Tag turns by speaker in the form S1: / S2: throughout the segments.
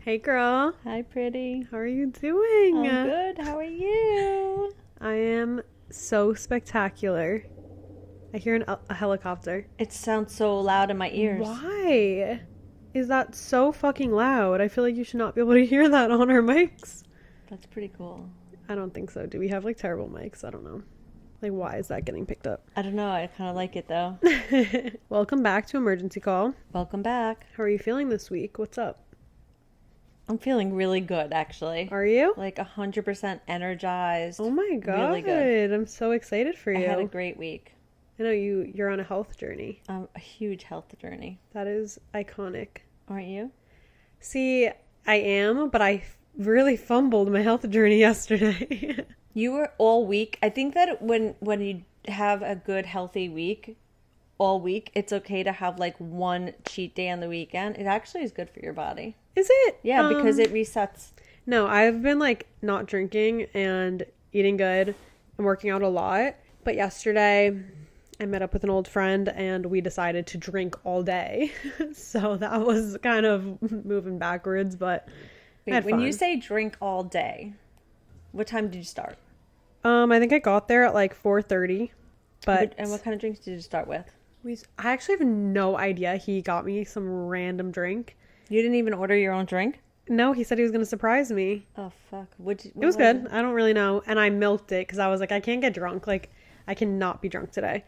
S1: Hey girl,
S2: Hi, pretty.
S1: how are you doing?
S2: I'm good. How are you?
S1: I am so spectacular. I hear a helicopter.
S2: It sounds so loud in my ears.
S1: Why is that so fucking loud? I feel like you should not be able to hear that on our mics.
S2: That's pretty cool.
S1: I don't think so. Do we have like terrible mics? I don't know. Like, why is that getting picked up?
S2: I don't know. I kind of like it though.
S1: Welcome back to Emergency Call.
S2: Welcome back.
S1: How are you feeling this week? What's up?
S2: I'm feeling really good, actually.
S1: Are you?
S2: Like 100% energized.
S1: Oh my god.
S2: Really good.
S1: I'm so excited for you.
S2: I had a great week.
S1: I know you're on a health journey.
S2: A huge health journey.
S1: That is iconic.
S2: Aren't you?
S1: See, I am, but I really fumbled my health journey yesterday.
S2: You were all week. I think that when you have a good healthy week, all week, it's okay to have like one cheat day on the weekend. It actually is good for your body.
S1: Is it?
S2: Yeah, because it resets.
S1: No, I've been like not drinking and eating good and working out a lot. But yesterday I met up with an old friend and we decided to drink all day. So that was kind of moving backwards, but I had
S2: When
S1: fun.
S2: you say drink all day, what time did you start?
S1: I think I got there at like 4:30. But
S2: And what kind of drinks did you start with?
S1: I actually have no idea. He got me some random drink.
S2: You didn't even order your own drink?
S1: No, he said he was going to surprise me.
S2: Oh, fuck.
S1: It was good. I don't really know. And I milked it because I was like, I can't get drunk. Like, I cannot be drunk today.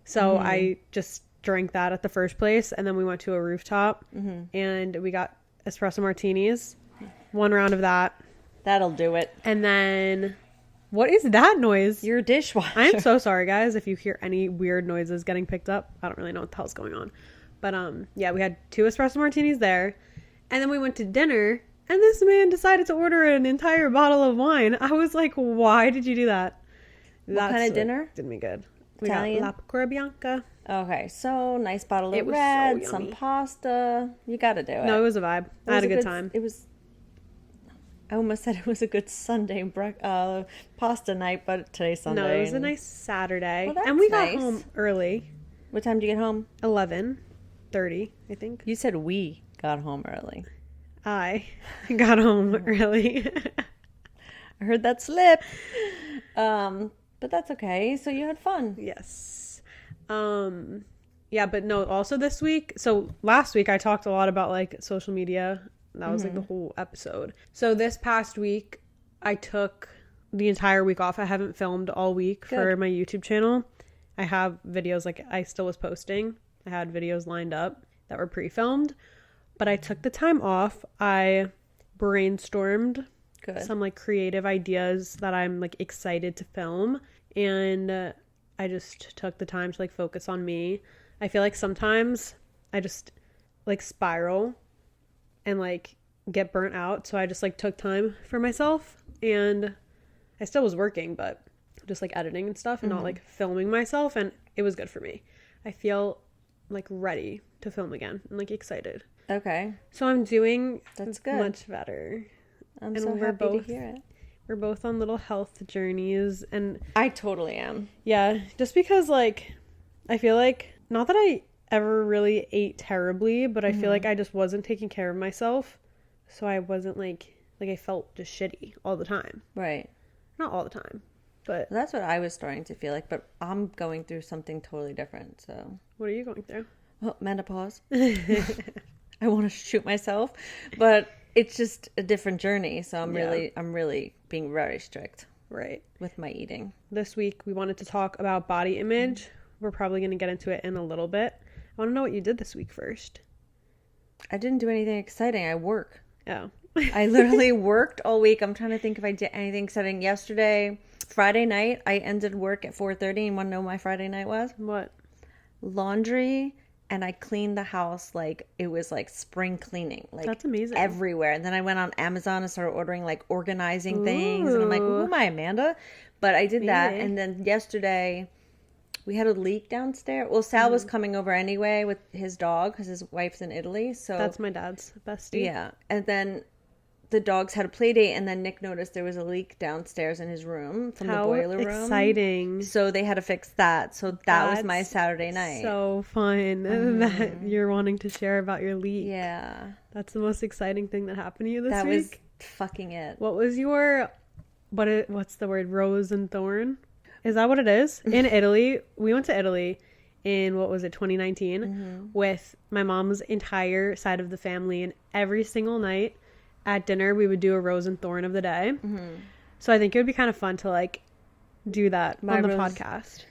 S1: So I just drank that at the first place. And then we went to a rooftop and we got espresso martinis. One round of that.
S2: That'll do it.
S1: And then, what is that noise?
S2: Your dishwasher.
S1: I am so sorry, guys, if you hear any weird noises getting picked up. I don't really know what the hell's going on. But yeah, we had 2 espresso martinis there. And then we went to dinner, and this man decided to order an entire bottle of wine. I was like, why did you do that?
S2: What kind of dinner?
S1: Did me good.
S2: Italian?
S1: We got La Pecora Bianca.
S2: Okay, so nice bottle of
S1: It was so
S2: red, some
S1: yummy.
S2: pasta. You gotta do it.
S1: No, it was a vibe. I had a good time.
S2: It was... I almost said it was a good Sunday pasta night, but today's Sunday.
S1: No, it was a nice Saturday.
S2: Well, that's
S1: and we got
S2: nice.
S1: home early.
S2: What time did you get home?
S1: 11:30, I think.
S2: You said we got home early.
S1: I got home early.
S2: I heard that slip. But that's okay. So you had fun.
S1: Yes. Yeah, but no, also this week. So last week I talked a lot about like social media. That was like the whole episode. So this past week I took the entire week off. I haven't filmed all week for my YouTube channel. I have videos like I still was posting. I had videos lined up that were pre-filmed, but I took the time off. I brainstormed some like creative ideas that I'm like excited to film, and I just took the time to like focus on me. I feel like sometimes I just like spiral and like get burnt out, so I just like took time for myself, and I still was working, but just like editing and stuff and not like filming myself, and it was good for me. I feel like ready to film again and like excited.
S2: Okay.
S1: So I'm doing
S2: That's good.
S1: much better.
S2: I'm
S1: And
S2: so
S1: we're
S2: happy
S1: both-
S2: to hear it.
S1: We're both on little health journeys, and
S2: I totally am.
S1: yeah, just because like I feel like not that I ever really ate terribly, but I feel like I just wasn't taking care of myself, so I wasn't like I felt just shitty all the time.
S2: Right.
S1: Not all the time, but
S2: Well, that's what I was starting to feel like, but I'm going through something totally different. So,
S1: what are you going through?
S2: well, menopause. I want to shoot myself, but it's just a different journey. So I'm really being very strict
S1: Right.
S2: with my eating.
S1: This week we wanted to talk about body image. We're probably going to get into it in a little bit. I want to know what you did this week first.
S2: I didn't do anything exciting. I work.
S1: Oh.
S2: I literally worked all week. I'm trying to think if I did anything exciting. Yesterday, Friday night, I ended work at 4:30. And want to know what my Friday night was?
S1: What?
S2: Laundry, and I cleaned the house like it was like spring cleaning. Like
S1: That's amazing.
S2: everywhere. And then I went on Amazon and started ordering like organizing things. And I'm like, who am I, Amanda? But I did that.
S1: Maybe.
S2: And then yesterday, we had a leak downstairs. Well, Sal was coming over anyway with his dog because his wife's in Italy. So
S1: That's my dad's bestie.
S2: yeah. And then the dogs had a play date, and then Nick noticed there was a leak downstairs in his room from the boiler room.
S1: Exciting.
S2: So they had to fix that. So that was my Saturday night.
S1: So fun that you're wanting to share about your leak.
S2: Yeah.
S1: That's the most exciting thing that happened to you this week.
S2: That was fucking it.
S1: What was your, what's the word, rose and thorn? Is that what it is? In Italy, we went to Italy in, 2019 with my mom's entire side of the family, and every single night at dinner we would do a rose and thorn of the day. So I think it would be kind of fun to like do that on the podcast.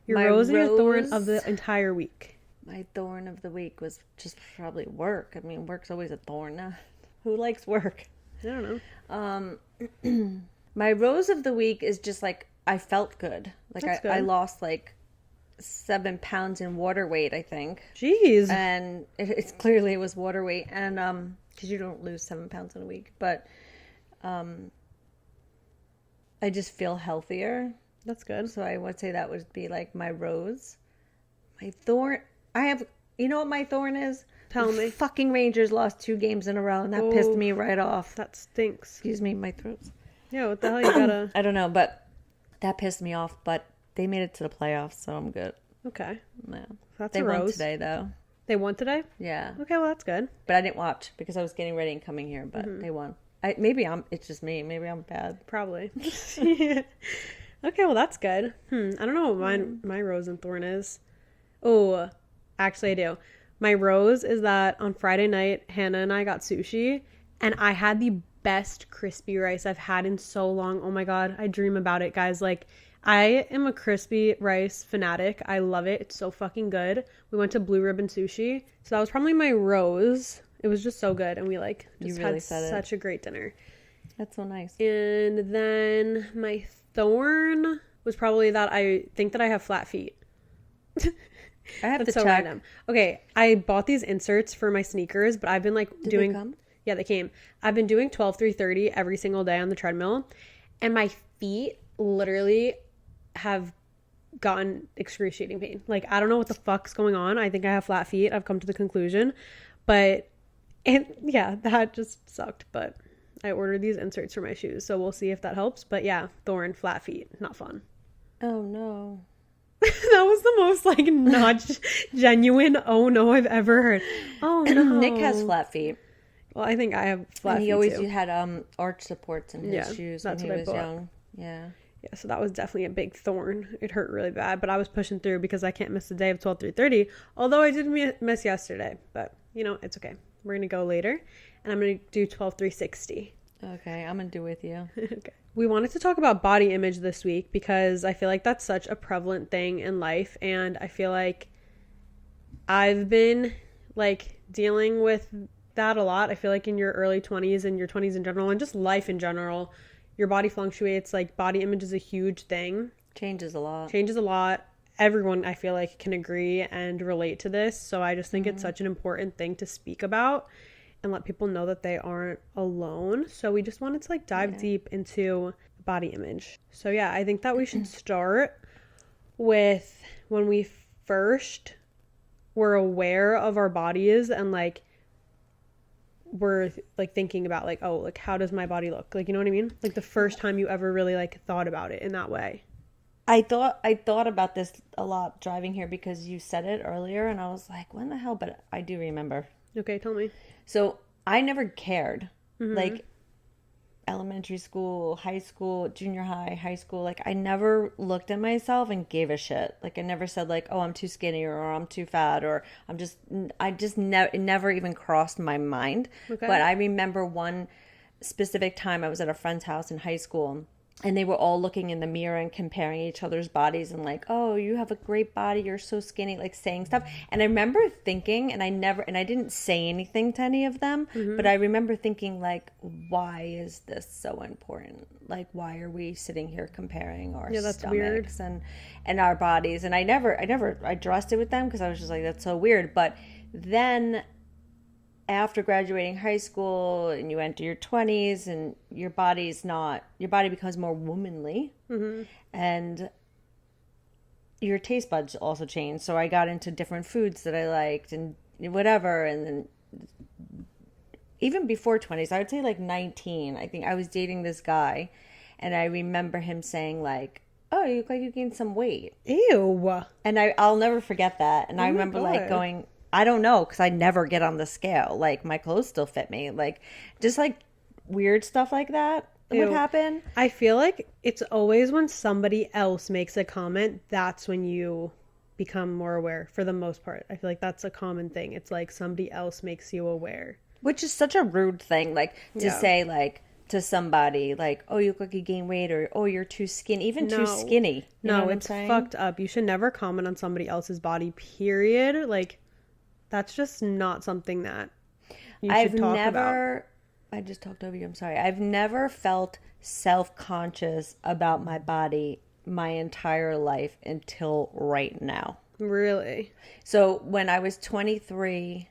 S1: Your rose and your thorn of the entire week.
S2: My thorn of the week was just probably work. I mean, work's always a thorn. Who likes work?
S1: I don't know.
S2: My rose of the week is just like, I felt good. Like I lost like 7 pounds in water weight, I think.
S1: Jeez.
S2: And it's clearly it was water weight. And because you don't lose 7 pounds in a week, but I just feel healthier.
S1: That's good.
S2: So I would say that would be like my rose. My thorn, you know what my thorn is?
S1: Tell me.
S2: Fucking Rangers lost 2 games in a row, and that pissed me right off.
S1: That stinks.
S2: Excuse me, my throat.
S1: Yeah, what the hell you gotta...
S2: I don't know, but that pissed me off, but they made it to the playoffs, so I'm good.
S1: Okay.
S2: Yeah.
S1: That's
S2: they
S1: a
S2: won
S1: rose.
S2: today, though.
S1: They won today?
S2: Yeah.
S1: Okay, well, that's good.
S2: But I didn't watch because I was getting ready and coming here, but they won. It's just me. Maybe I'm bad.
S1: Probably. Okay, well, that's good. I don't know what my rose and thorn is. Oh, actually, I do. My rose is that on Friday night, Hannah and I got sushi, and I had the best crispy rice I've had in so long. Oh my God, I dream about it, guys. Like, I am a crispy rice fanatic. I love it. It's so fucking good. We went to Blue Ribbon Sushi, so that was probably my rose. It was just so good, and we like just had such a great dinner.
S2: That's so nice.
S1: And then my thorn was probably that I think that I have flat feet.
S2: I have
S1: That's
S2: to
S1: so
S2: check.
S1: random. Okay, I bought these inserts for my sneakers, but I've been like doing.
S2: They come?
S1: Yeah, they came. I've been doing 12-3-30 every single day on the treadmill, and my feet literally have gotten excruciating pain. Like, I don't know what the fuck's going on. I think I have flat feet. I've come to the conclusion, but that just sucked. But I ordered these inserts for my shoes, so we'll see if that helps. But yeah, thorn, flat feet, not fun.
S2: Oh no.
S1: That was the most like not genuine oh no I've ever heard. Oh no.
S2: Nick has flat feet.
S1: Well, I think I have flat feet.
S2: He always
S1: too.
S2: had arch supports in his shoes when he was young. Yeah.
S1: Yeah, so that was definitely a big thorn. It hurt really bad, but I was pushing through because I can't miss the day of 12-3-30. Although I did miss yesterday, but it's okay. We're gonna go later, and I'm gonna do 12-3-60.
S2: Okay, I'm gonna do with you.
S1: Okay. We wanted to talk about body image this week because I feel like that's such a prevalent thing in life, and I feel like I've been like dealing with that a lot. I feel like in your early 20s and your 20s in general, and just life in general, your body fluctuates. Like, body image is a huge thing.
S2: Changes a lot.
S1: Everyone, I feel like, can agree and relate to this. So I just think it's such an important thing to speak about and let people know that they aren't alone. So we just wanted to like dive deep into body image. So yeah, I think that we should start with when we first were aware of our bodies and like we're like thinking about like, oh, like how does my body look? Like, you know what I mean? Like the first time you ever really like thought about it in that way.
S2: I thought about this a lot driving here because you said it earlier and I was like, when the hell? But I do remember.
S1: Okay, tell me.
S2: So I never cared. Like elementary school, high school, junior high, high school. Like I never looked at myself and gave a shit. Like I never said like, oh, I'm too skinny or I'm too fat or it never even crossed my mind.
S1: Okay.
S2: But I remember one specific time I was at a friend's house in high school. And they were all looking in the mirror and comparing each other's bodies and like, oh, you have a great body. You're so skinny, like saying stuff. And I remember thinking, and I didn't say anything to any of them, but I remember thinking like, why is this so important? Like, why are we sitting here comparing our stomachs and our bodies? And I never addressed it with them because I was just like, that's so weird. But then after graduating high school and you enter your 20s and your body becomes more womanly and your taste buds also change. So I got into different foods that I liked and whatever. And then even before 20s, I would say like 19. I think I was dating this guy, and I remember him saying like, "Oh, you look like you gained some weight."
S1: Ew.
S2: And I'll never forget that. And I remember like going, I don't know, because I never get on the scale. Like my clothes still fit me. Like just like weird stuff like that would happen.
S1: I feel like it's always when somebody else makes a comment, that's when you become more aware for the most part. I feel like that's a common thing. It's like somebody else makes you aware.
S2: Which is such a rude thing, like to say like to somebody like, "Oh, you look like you gain weight," or "Oh, you're too skinny," even too skinny. You know what
S1: it's
S2: I'm saying?
S1: fucked up. You should never comment on somebody else's body, period. Like that's just not something that you should talk about.
S2: I just talked over you. I'm sorry. I've never felt self-conscious about my body my entire life until right now.
S1: Really?
S2: So when I was 23,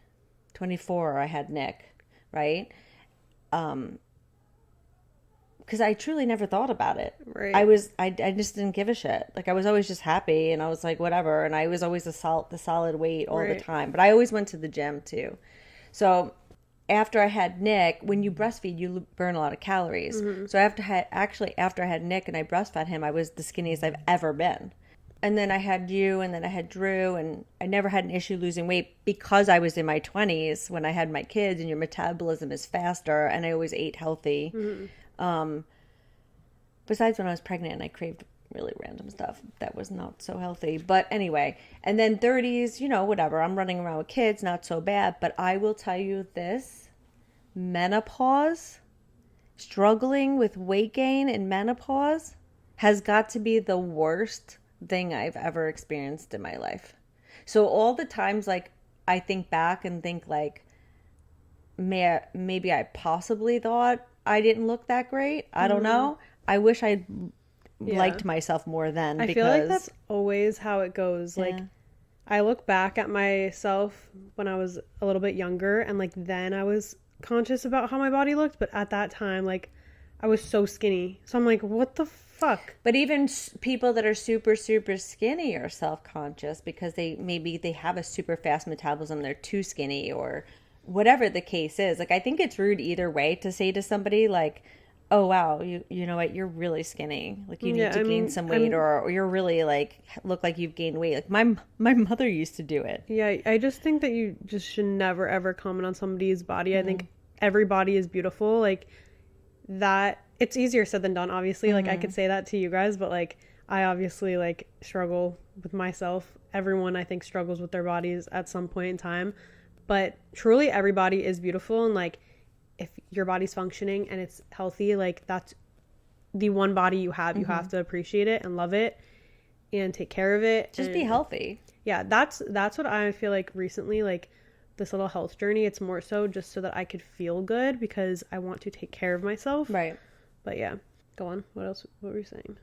S2: 24, I had Nick, right? Because I truly never thought about it.
S1: Right.
S2: I just didn't give a shit. Like I was always just happy, and I was like whatever, and I was always the solid weight all the time. But I always went to the gym too. So after I had Nick, when you breastfeed, you burn a lot of calories. Mm-hmm. So after I had Nick and I breastfed him, I was the skinniest I've ever been. And then I had you, and then I had Drew, and I never had an issue losing weight because I was in my 20s when I had my kids, and your metabolism is faster, and I always ate healthy. Mm-hmm. Besides when I was pregnant and I craved really random stuff that was not so healthy. But anyway, and then 30s, you know, whatever. I'm running around with kids, not so bad. But I will tell you this, menopause, struggling with weight gain in menopause has got to be the worst thing I've ever experienced in my life. So all the times like I think back and think like maybe I possibly thought I didn't look that great. I don't know. I wish I'd liked myself more then.
S1: I feel like that's always how it goes. Like I look back at myself when I was a little bit younger, and like then I was conscious about how my body looked, but at that time like I was so skinny. So I'm like, what the fuck?
S2: But even people that are super, super skinny are self-conscious because they have a super fast metabolism. They're too skinny or whatever the case is. Like, I think it's rude either way to say to somebody like, oh, wow, you know what? You're really skinny. Like you need to gain some weight or you're really like look like you've gained weight. Like my mother used to do it.
S1: Yeah. I just think that you just should never, ever comment on somebody's body. Mm-hmm. I think every body is beautiful. Like that. It's easier said than done, obviously. Like, I could say that to you guys, but, like, I obviously, like, struggle with myself. Everyone, I think, struggles with their bodies at some point in time. But truly, everybody is beautiful. And, like, if your body's functioning and it's healthy, like, that's the one body you have. You have to appreciate it and love it and take care of it.
S2: Just be healthy.
S1: Yeah, that's what I feel like recently, like, this little health journey. It's more so just so that I could feel good because I want to take care of myself.
S2: Right.
S1: But yeah, go on. What else? What were you saying?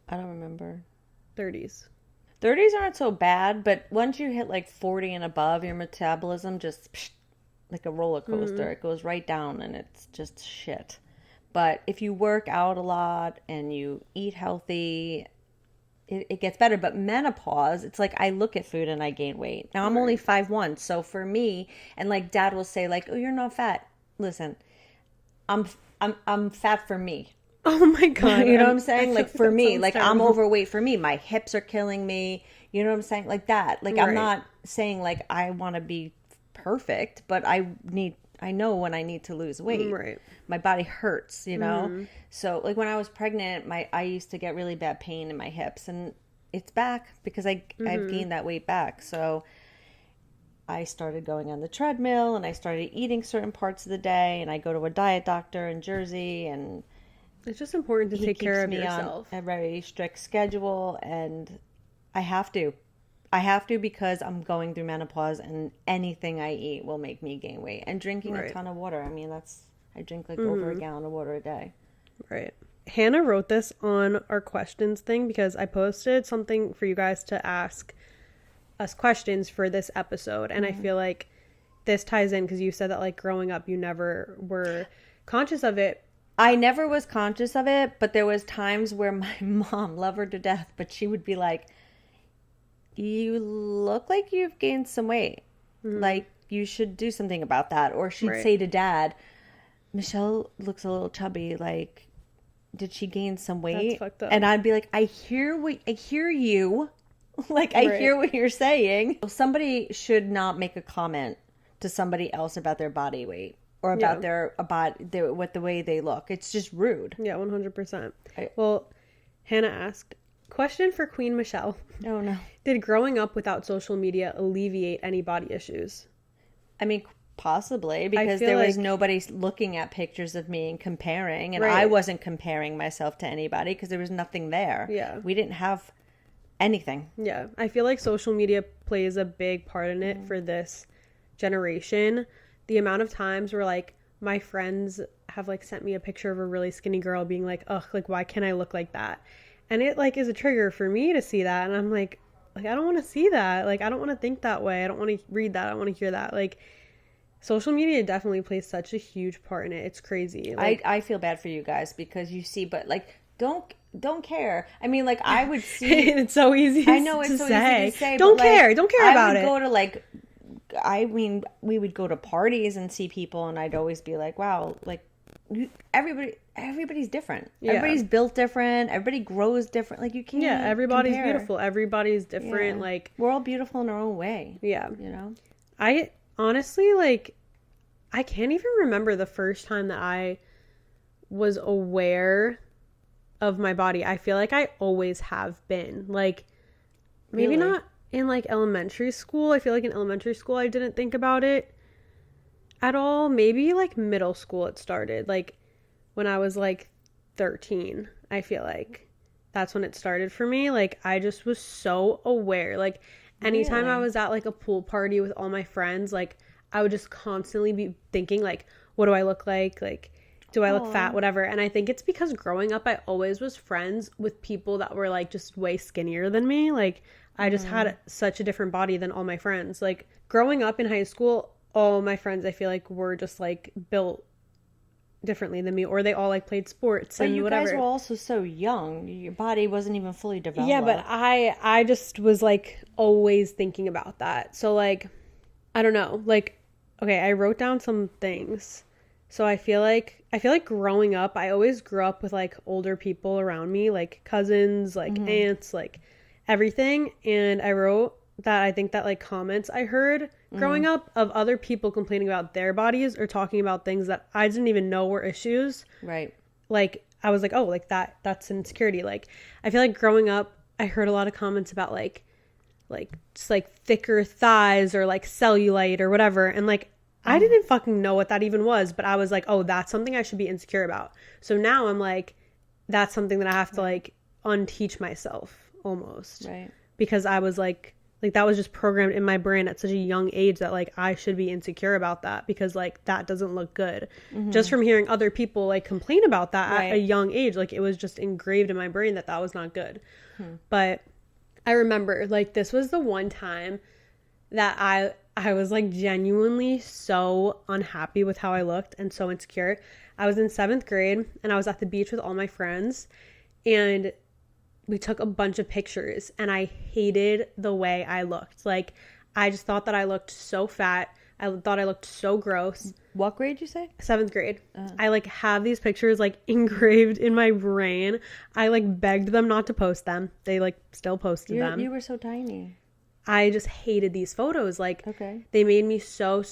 S2: I don't remember.
S1: 30s.
S2: 30s aren't so bad, but once you hit like 40 and above, your metabolism just like a roller coaster. It goes right down and it's just shit. But if you work out a lot and you eat healthy, it gets better. But menopause, it's like I look at food and I gain weight. Now I'm only 5'1", so for me, and like Dad will say like, "Oh, you're not fat." Listen, I'm fat for me.
S1: Oh my God.
S2: You know what I'm saying? Like for me, like terrible. I'm overweight for me. My hips are killing me. You know what I'm saying? Like that. Like I'm not saying like I want to be perfect, but I know when I need to lose weight.
S1: Right.
S2: My body hurts, you know? So like when I was pregnant, I used to get really bad pain in my hips, and it's back because I've gained that weight back. So I started going on the treadmill and I started eating certain parts of the day, and I go to a diet doctor in Jersey, and
S1: it's just important to take care of yourself.
S2: On a very strict schedule, and I have to because I'm going through menopause, and anything I eat will make me gain weight. And drinking a ton of water. I mean, I drink like over a gallon of water a day. Right.
S1: Hannah wrote this on our questions thing because I posted something for you guys to ask us questions for this episode, and I feel like this ties in because you said that like growing up you never were conscious of it.
S2: I never was conscious of it, but there was times where my mom, love her to death, but she would be like, you look like you've gained some weight. Like you should do something about that. Or she'd
S1: Right.
S2: say to dad, Michelle looks a little chubby. Like, did she gain some weight?
S1: fucked up.
S2: And I'd be like, I hear you. Like, I
S1: Right.
S2: hear what you're saying. Somebody should not make a comment to somebody else about their body weight or about the way they look. It's just rude.
S1: Yeah, 100%. Well, Hannah asked, question for Queen Michelle.
S2: Oh, no.
S1: Did growing up without social media alleviate any body issues?
S2: I mean, possibly, because
S1: feel
S2: there was
S1: like-
S2: nobody looking at pictures of me and comparing, and
S1: Right.
S2: I wasn't comparing myself to anybody because there was nothing there.
S1: Yeah.
S2: We didn't have anything.
S1: Yeah, I feel like social media plays a big part in it for this generation. The amount of times where like my friends have like sent me a picture of a really skinny girl being like, ugh, like why can't I look like that? And it like is a trigger for me to see that, and I'm like I don't want to see that. Like I don't want to think that way. I don't want to read that. I don't want to hear that. Like social media definitely plays such a huge part in it. It's crazy. Like,
S2: I feel bad for you guys because you see, but like don't care. I mean, like I would see.
S1: it's so easy.
S2: I know it's
S1: to
S2: so
S1: say.
S2: easy to say.
S1: Don't
S2: but,
S1: care.
S2: Like,
S1: Don't care about
S2: I
S1: it.
S2: would go to like. I mean, we would go to parties and see people, and I'd always be like, "Wow, like everybody's different.
S1: Yeah.
S2: Everybody's built different. Everybody grows different. Like you can't.
S1: Yeah, everybody's
S2: compare.
S1: beautiful. Everybody's different.
S2: Yeah.
S1: Like
S2: we're all beautiful in our own way.
S1: yeah.
S2: You know.
S1: I honestly like I can't even remember the first time that I was aware of my body. I feel like I always have been. Like maybe
S2: Really?
S1: not in like elementary school. I feel like in elementary school I didn't think about it at all. Maybe like middle school it started. Like when I was like 13, I feel like that's when it started for me. Like I just was so aware. Like anytime I
S2: Really?
S1: was at like a pool party with all my friends, like I would just constantly be thinking like, what do I look like? Like, do I look
S2: Aw.
S1: fat? Whatever. And I think it's because growing up, I always was friends with people that were like just way skinnier than me. Like I just had such a different body than all my friends. Like growing up in high school, all my friends, I feel like were just like built differently than me, or they all like played sports
S2: But
S1: and
S2: you
S1: whatever.
S2: guys were also so young. Your body wasn't even fully developed.
S1: Yeah, but I just was like always thinking about that. So like I don't know. Like okay, I wrote down some things. So I feel like growing up, I always grew up with like older people around me, like cousins, like aunts, like everything. And I wrote that I think that like comments I heard growing up of other people complaining about their bodies or talking about things that I didn't even know were issues.
S2: right.
S1: Like I was like, oh, like that's insecurity. Like I feel like growing up, I heard a lot of comments about like just like thicker thighs or like cellulite or whatever. And like I didn't fucking know what that even was, but I was like, oh, that's something I should be insecure about. So now I'm like, that's something that I have to like unteach myself almost.
S2: Right.
S1: Because I was like that was just programmed in my brain at such a young age that like I should be insecure about that because like that doesn't look good. Just from hearing other people like complain about that at a young age, like it was just engraved in my brain that was not good. But I remember like this was the one time that I was like genuinely so unhappy with how I looked and so insecure. I was in 7th grade and I was at the beach with all my friends and we took a bunch of pictures and I hated the way I looked. Like I just thought that I looked so fat. I thought I looked so gross.
S2: What grade you say?
S1: 7th grade. I like have these pictures like engraved in my brain. I like begged them not to post them. They like still posted them.
S2: You were so tiny.
S1: I just hated these photos. Like
S2: Okay.
S1: they made me so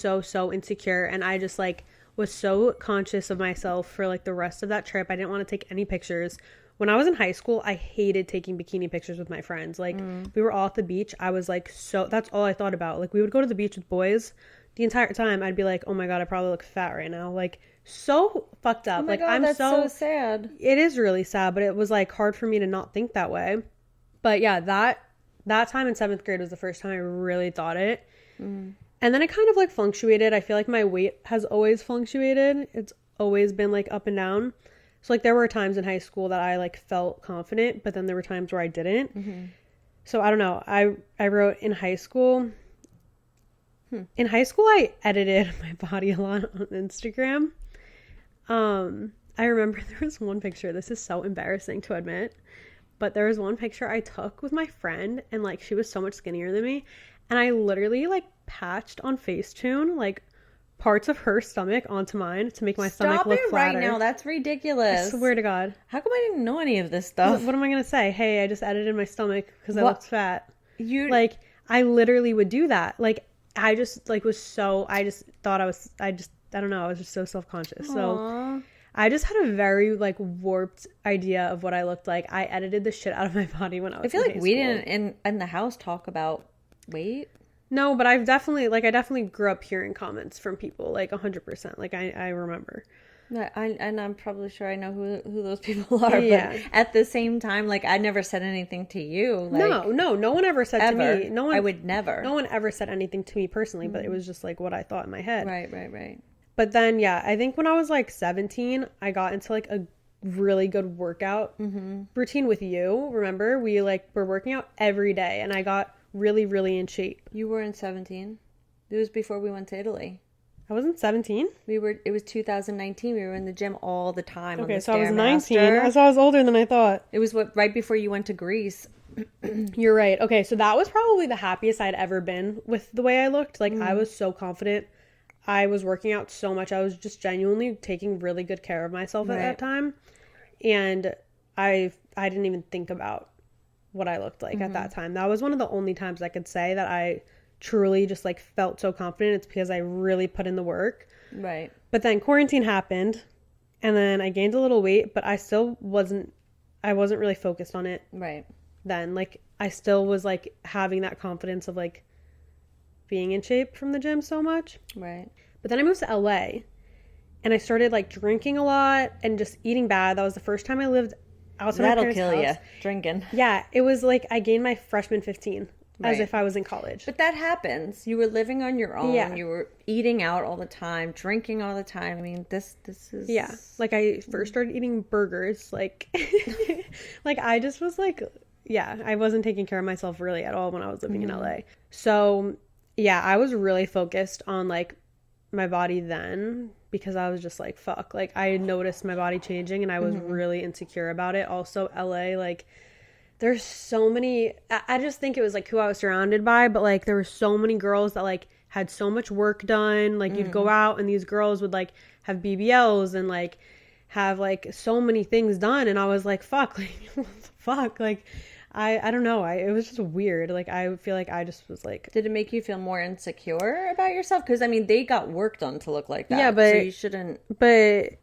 S1: insecure, and I just like was so conscious of myself for like the rest of that trip. I didn't want to take any pictures. When I was in high school, I hated taking bikini pictures with my friends. Like we were all at the beach. I was like that's all I thought about. Like we would go to the beach with boys. The entire time I'd be like, oh my God, I probably look fat right now. Like so fucked up.
S2: Oh my
S1: like
S2: God,
S1: I'm
S2: that's
S1: so
S2: sad.
S1: It is really sad, but it was like hard for me to not think that way. But yeah, that time in 7th grade was the first time I really thought it. And then it kind of like fluctuated. I feel like my weight has always fluctuated. It's always been like up and down. So like there were times in high school that I like felt confident, but then there were times where I didn't. So I don't know. I wrote in high school. In high school, I edited my body a lot on Instagram. I remember there was one picture. This is so embarrassing to admit. But there was one picture I took with my friend and like she was so much skinnier than me. And I literally like patched on Facetune like parts of her stomach onto mine to make my stomach look
S2: Stop it
S1: flatter.
S2: right now. That's ridiculous.
S1: I swear to God.
S2: How come I didn't know any of this stuff?
S1: What am I going to say? Hey, I just edited my stomach because I looked fat.
S2: Like,
S1: I literally would do that. Like, I just, like, was so, I just thought I don't know. I was just so self-conscious.
S2: aww.
S1: So I just had a very, like, warped idea of what I looked like. I edited the shit out of my body when I was
S2: I feel
S1: in
S2: like
S1: high
S2: we
S1: school.
S2: didn't in the house talk about weight.
S1: No, but I definitely grew up hearing comments from people, like 100%. Like I remember.
S2: And I'm probably sure I know who those people are.
S1: Yeah.
S2: But at the same time, like, I never said anything to you. Like,
S1: No one ever said
S2: ever.
S1: to me. No one.
S2: I would never.
S1: No one ever said anything to me personally, but it was just like what I thought in my head.
S2: Right.
S1: But then, yeah, I think when I was like 17, I got into like a really good workout routine with you. Remember, we like were working out every day, and I got really, really in shape.
S2: You were in 17. It was before we went to Italy.
S1: I wasn't 17.
S2: It was 2019. We were in the gym all the time.
S1: Okay, so I was 19. So I was older than I thought.
S2: It was right before you went to Greece.
S1: You're right. Okay, so that was probably the happiest I'd ever been with the way I looked. Like, I was so confident. I was working out so much. I was just genuinely taking really good care of myself at that time. And I didn't even think about what I looked like at that time. That was one of the only times I could say that I truly just like felt so confident. It's because I really put in the work.
S2: Right.
S1: But then quarantine happened, and then I gained a little weight, but I wasn't really focused on it.
S2: Right.
S1: Then, like, I still was like having that confidence of like being in shape from the gym so much.
S2: Right.
S1: But then I moved to LA, and I started like drinking a lot and just eating bad. That was the first time I lived outside my parents'
S2: That'll kill
S1: house.
S2: you, drinking.
S1: Yeah, it was like I gained my freshman 15 as
S2: Right.
S1: if I was in college.
S2: But that happens. You were living on your own.
S1: Yeah.
S2: You were eating out all the time, drinking all the time. I mean, this is...
S1: Yeah, like I first started eating burgers, like, like I just was like, yeah, I wasn't taking care of myself really at all when I was living in LA. So yeah, I was really focused on like my body then because I was just like, fuck, like I noticed my body changing and I was really insecure about it. Also, LA, like, there's so many, I just think it was like who I was surrounded by, but like there were so many girls that like had so much work done. Like you'd go out and these girls would like have BBLs and like have like so many things done. And I was like, fuck, like, what the fuck? Like, I don't know. It was just weird. Like, I feel like I just was like.
S2: Did it make you feel more insecure about yourself? Because, I mean, they got work done to look like that.
S1: Yeah, but.
S2: So you shouldn't.
S1: But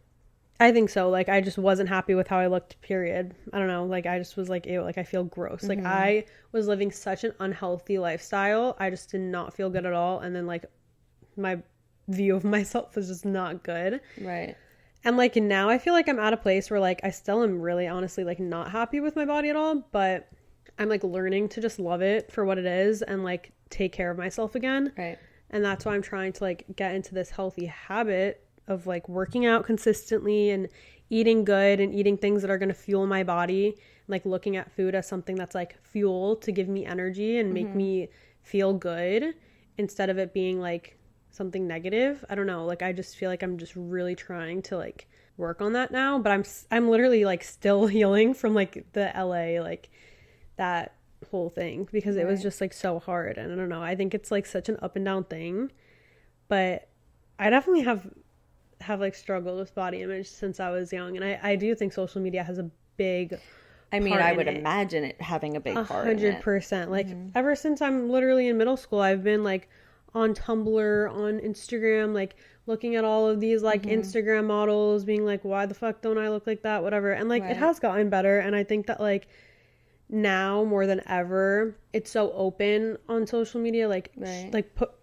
S1: I think so. Like, I just wasn't happy with how I looked, period. I don't know. Like, I just was like, ew, like, I feel gross. Like, I was living such an unhealthy lifestyle. I just did not feel good at all. And then, like, my view of myself was just not good.
S2: Right.
S1: And, like, now I feel like I'm at a place where, like, I still am really honestly, like, not happy with my body at all. But I'm, like, learning to just love it for what it is and, like, take care of myself again.
S2: Right.
S1: And that's why I'm trying to, like, get into this healthy habit of, like, working out consistently and eating good and eating things that are going to fuel my body. Like, looking at food as something that's, like, fuel to give me energy and make me feel good instead of it being, like, something negative. I don't know. Like, I just feel like I'm just really trying to, like, work on that now. But I'm literally, like, still healing from, like, the LA, like, that whole thing because it was just like so hard. And I don't know, I think it's like such an up and down thing, but I definitely have like struggled with body image since I was young, and I do think social media has a big
S2: I would imagine it having a big part in it.
S1: 100%. Like ever since I'm literally in middle school, I've been like on Tumblr, on Instagram, like looking at all of these like Instagram models being like, why the fuck don't I look like that, whatever. And like it has gotten better, and I think that like now more than ever it's so open on social media, like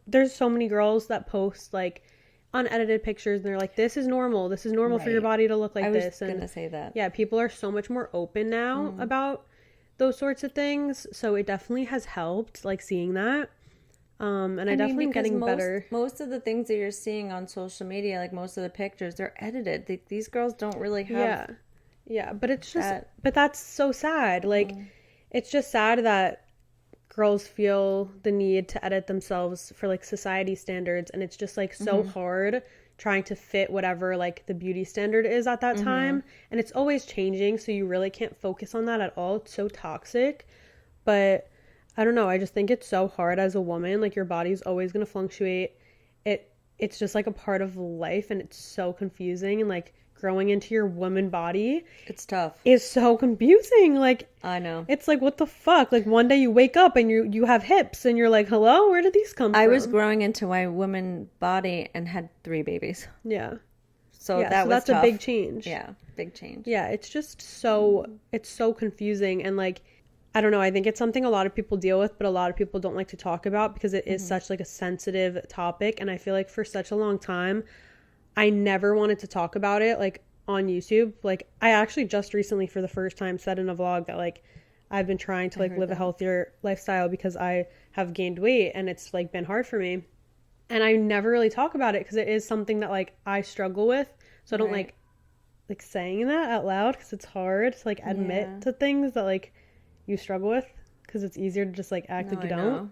S1: there's so many girls that post like unedited pictures and they're like, this is normal for your body to look like this.
S2: I was gonna say that.
S1: Yeah, people are so much more open now about those sorts of things, so it definitely has helped, like, seeing that. And I definitely am getting better.
S2: Most of the things that you're seeing on social media, like most of the pictures, they're edited. These girls don't really have
S1: Yeah, but it's just, but that's so sad. Like, it's just sad that girls feel the need to edit themselves for, like, society standards. And it's just, like, so hard trying to fit whatever, like, the beauty standard is at that time. And it's always changing, so you really can't focus on that at all. It's so toxic. But I don't know. I just think it's so hard as a woman. Like your body's always going to fluctuate. It's just like a part of life, and it's so confusing, and like growing into your woman body
S2: It's tough.
S1: is so confusing. Like
S2: I know.
S1: it's like what the fuck? Like one day you wake up and you have hips and you're like, "Hello, where did these come from?"
S2: I was growing into my woman body and had 3 babies.
S1: Yeah.
S2: So
S1: Yeah,
S2: that
S1: so
S2: was
S1: that's
S2: tough.
S1: a big change.
S2: Yeah, big change.
S1: Yeah, it's just so it's so confusing, and like I don't know, I think it's something a lot of people deal with, but a lot of people don't like to talk about because it is such like a sensitive topic, and I feel like for such a long time I never wanted to talk about it like on YouTube. Like I actually just recently for the first time said in a vlog that like I've been trying to like live a healthier lifestyle because I have gained weight and it's like been hard for me. And I never really talk about it because it is something that like I struggle with. So I don't like saying that out loud because it's hard to like admit to things that like you struggle with because it's easier to just like act like you don't.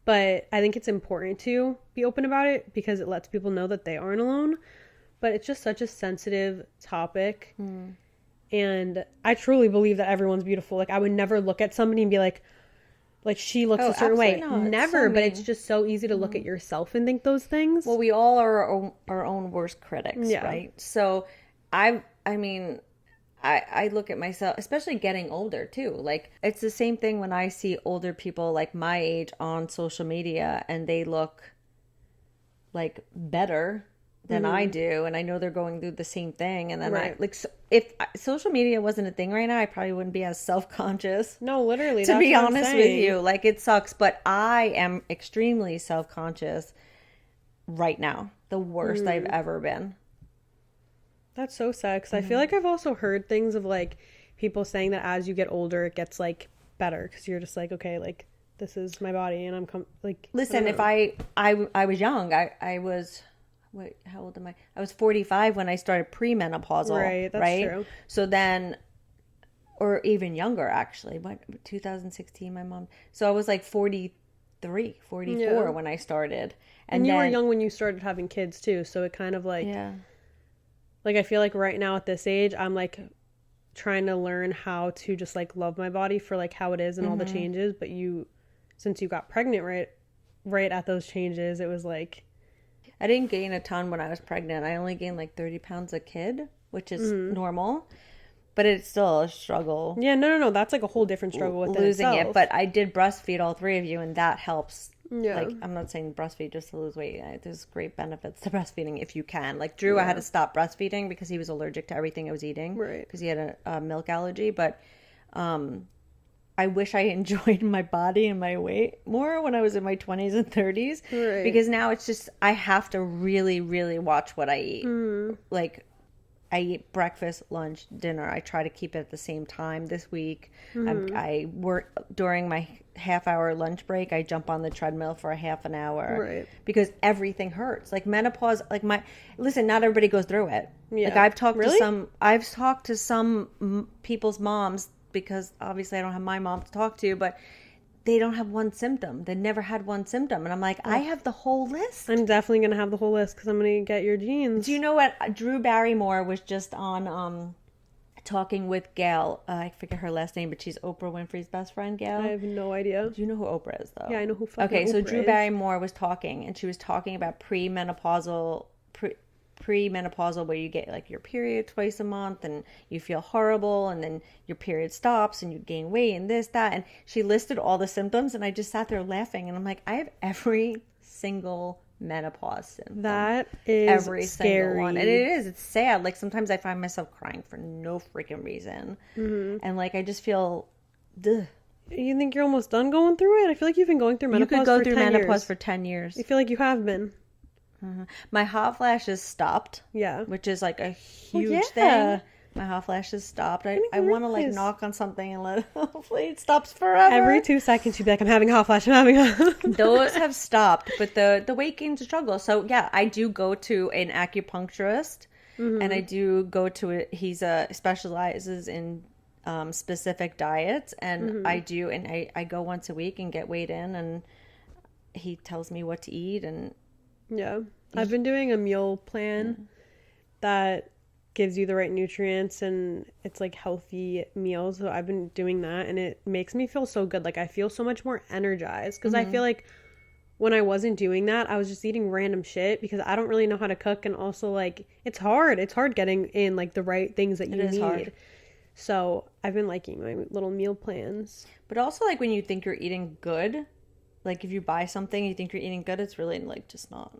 S1: But I think it's important to be open about it because it lets people know that they aren't alone. But it's just such a sensitive topic. And I truly believe that everyone's beautiful. Like I would never look at somebody and be like she looks a certain way. Never, but it's just so easy to look at yourself and think those things.
S2: Well, we all are our own worst critics, right? So I mean, I look at myself, especially getting older too. Like it's the same thing when I see older people like my age on social media and they look like better than I do, and I know they're going through the same thing, and then I like if social media wasn't a thing right now, I probably wouldn't be as self-conscious.
S1: No, literally,
S2: to be honest with you, like it sucks, but I am extremely self-conscious right now, the worst I've ever been.
S1: That's so sad because I feel like I've also heard things of like people saying that as you get older it gets like better because you're just like, okay, like this is my body and I'm like
S2: listen, if I was young, I was, wait, how old am I? I was 45 when I started premenopausal.
S1: Right, that's true.
S2: So then, or even younger actually, what, 2016 my mom. So I was like 43, 44 when I started.
S1: And you were young when you started having kids too, so it kind of like like I feel like right now at this age I'm like trying to learn how to just like love my body for like how it is and all the changes, but since you got pregnant right at those changes, it was like
S2: I didn't gain a ton when I was pregnant. I only gained like 30 pounds a kid, which is normal, but it's still a struggle.
S1: Yeah, no, that's like a whole different struggle with
S2: losing
S1: itself.
S2: it. But I did breastfeed all 3 of you, and that helps.
S1: Yeah.
S2: Like, I'm not saying breastfeed just to lose weight. There's great benefits to breastfeeding if you can. Like Drew, I had to stop breastfeeding because he was allergic to everything I was eating.
S1: Right.
S2: Because he had a milk allergy. But I wish I enjoyed my body and my weight more when I was in my 20s and 30s.
S1: Right.
S2: Because now it's just, I have to really, really watch what I eat. Like, I eat breakfast, lunch, dinner. I try to keep it at the same time this week. I work during my half-hour lunch break. I jump on the treadmill for a half an hour.
S1: Right.
S2: Because everything hurts. Like menopause, like listen, not everybody goes through it.
S1: Yeah.
S2: Like I've talked to some people's moms, because obviously I don't have my mom to talk to, but they don't have one symptom. They never had one symptom. And I'm like, I have the whole list.
S1: I'm definitely going to have the whole list because I'm going to get your genes.
S2: Do you know what? Drew Barrymore was just on talking with Gail. I forget her last name, but she's Oprah Winfrey's best friend, Gail.
S1: I have no idea.
S2: Do you know who Oprah is, though?
S1: Yeah, I know who fucking
S2: Okay,
S1: Oprah
S2: so Drew
S1: is.
S2: Barrymore was talking, and she was talking about premenopausal where you get like your period twice a month and you feel horrible, and then your period stops and you gain weight and this, that, and she listed all the symptoms, and I just sat there laughing, and I'm like, I have every single menopause symptom.
S1: That is
S2: every
S1: scary.
S2: single one. And it's sad. Like sometimes I find myself crying for no freaking reason. And like I just feel duh.
S1: You think you're almost done going through it? I feel like you've been going through menopause for 10 years.
S2: You could go through menopause for 10 years.
S1: I feel like you have been.
S2: My hot flashes stopped.
S1: Yeah.
S2: Which is like a huge thing. My hot flashes stopped. I want to like knock on something and hopefully it stops forever.
S1: Every 2 seconds you'd be like, I'm having a hot flash, I'm having a
S2: Those have stopped, but the weight gain's a struggle. So yeah, I do go to an acupuncturist, and I do go to it. He's specializes in specific diets, and I go once a week and get weighed in, and he tells me what to eat. And
S1: yeah, I've been doing a meal plan that gives you the right nutrients and it's like healthy meals. So I've been doing that and it makes me feel so good. Like I feel so much more energized because I feel like when I wasn't doing that, I was just eating random shit because I don't really know how to cook. And also like, it's hard getting in like the right things that you need. Hard. So I've been liking my little meal plans.
S2: But also like when you think you're eating good, like if you buy something, you think you're eating good, it's really like just not.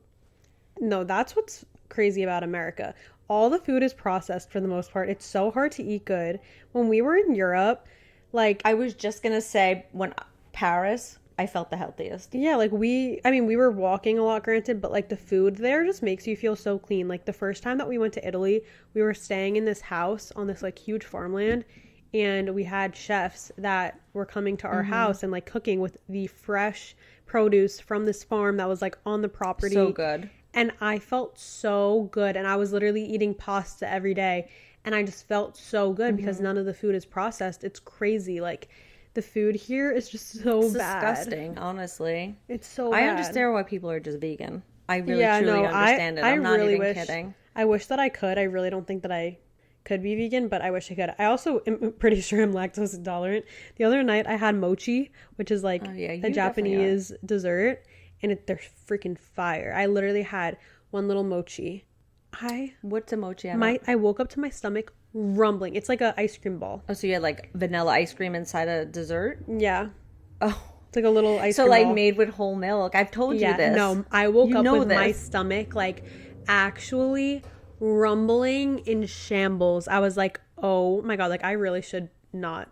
S1: No, that's what's crazy about America. All the food is processed for the most part. It's so hard to eat good. When we were in Europe, like...
S2: I was just going to say, when Paris, I felt the healthiest.
S1: Yeah, like we were walking a lot, granted, but like the food there just makes you feel so clean. Like the first time that we went to Italy, we were staying in this house on this like huge farmland, and we had chefs that were coming to our house and like cooking with the fresh produce from this farm that was like on the property.
S2: So good.
S1: And I felt so good. And I was literally eating pasta every day. And I just felt so good because none of the food is processed. It's crazy. Like, the food here is just so bad.
S2: It's disgusting, honestly.
S1: It's so bad.
S2: I understand why people are just vegan. I really, truly understand it. I'm not really even kidding.
S1: I wish that I could. I really don't think that I could be vegan, but I wish I could. I also am pretty sure I'm lactose intolerant. The other night, I had mochi, which is like a Japanese dessert. And they're freaking fire. I literally had one little mochi.
S2: What's a mochi?
S1: I woke up to my stomach rumbling. It's like an ice cream ball.
S2: Oh, so you had like vanilla ice cream inside a dessert?
S1: Yeah.
S2: Oh.
S1: It's like a little ice cream
S2: ball. So like
S1: ball.
S2: made with whole milk. I've told you this.
S1: No, I woke up with my stomach like actually rumbling in shambles. I was like, oh my God, like I really should not